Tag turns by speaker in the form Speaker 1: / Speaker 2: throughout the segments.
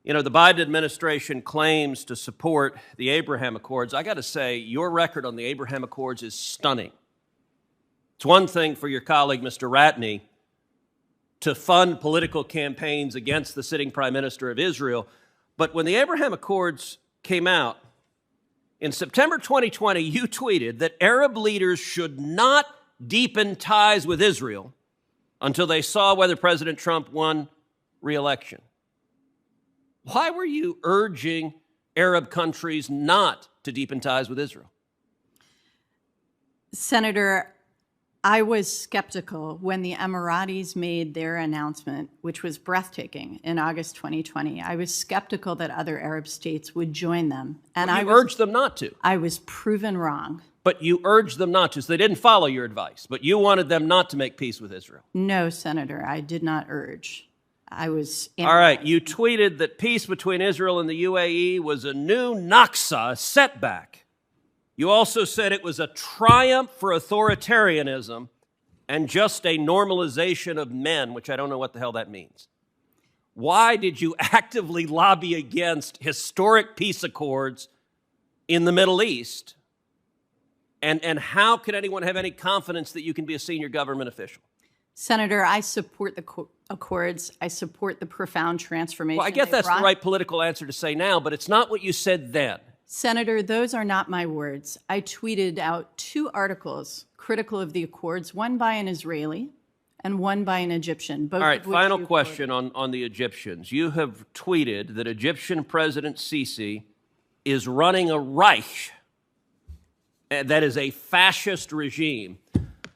Speaker 1: You know, the Biden administration claims to support the Abraham Accords. I got to say, your record on the Abraham Accords is stunning. It's one thing for your colleague, Mr. Ratney, to fund political campaigns against the sitting prime minister of Israel, but when the Abraham Accords came out, in September 2020, you tweeted that Arab leaders should not deepen ties with Israel until they saw whether President Trump won re-election. Why were you urging Arab countries not to deepen ties with Israel?
Speaker 2: Senator, I was skeptical when the Emiratis made their announcement, which was breathtaking, in August 2020. I was skeptical that other Arab states would join them. And
Speaker 1: you urged them not to.
Speaker 2: I was proven wrong.
Speaker 1: But you urged them not to, so they didn't follow your advice. But you wanted them not to make peace with Israel.
Speaker 2: No, Senator, I did not urge. I was...
Speaker 1: All right, you tweeted that peace between Israel and the UAE was a new Naksa, a setback. You also said it was a triumph for authoritarianism and just a normalization of men, which I don't know what the hell that means. Why did you actively lobby against historic peace accords in the Middle East? And how can anyone have any confidence that you can be a senior government official?
Speaker 2: Senator, I support the accords. I support the profound transformation.
Speaker 1: Well, I guess that's the right political answer to say now, but it's not what you said then.
Speaker 2: Senator, those are not my words. I tweeted out 2 articles critical of the accords, one by an Israeli and one by an Egyptian. Both.
Speaker 1: All right, final question on the Egyptians. You have tweeted that Egyptian President Sisi is running a Reich, that is a fascist regime.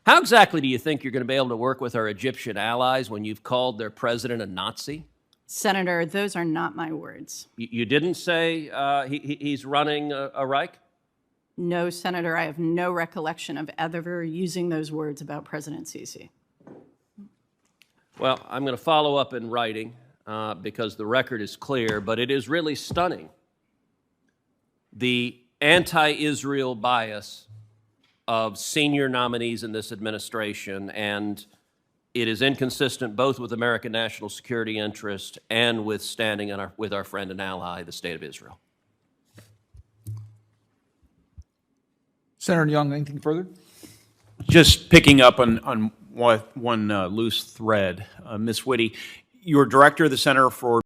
Speaker 1: How exactly do you think you're going to be able to work with our Egyptian allies when you've called their president a Nazi?
Speaker 2: Senator, those are not my words.
Speaker 1: You didn't say he's running a Reich?
Speaker 2: No, Senator, I have no recollection of ever using those words about President Sisi.
Speaker 1: Well, I'm going to follow up in writing because the record is clear, but it is really stunning. The anti-Israel bias of senior nominees in this administration, and it is inconsistent both with American national security interest and with standing with our friend and ally, the State of Israel.
Speaker 3: Senator Young, anything further?
Speaker 4: Just picking up on one loose thread, Ms. Witte, you're director of the Center for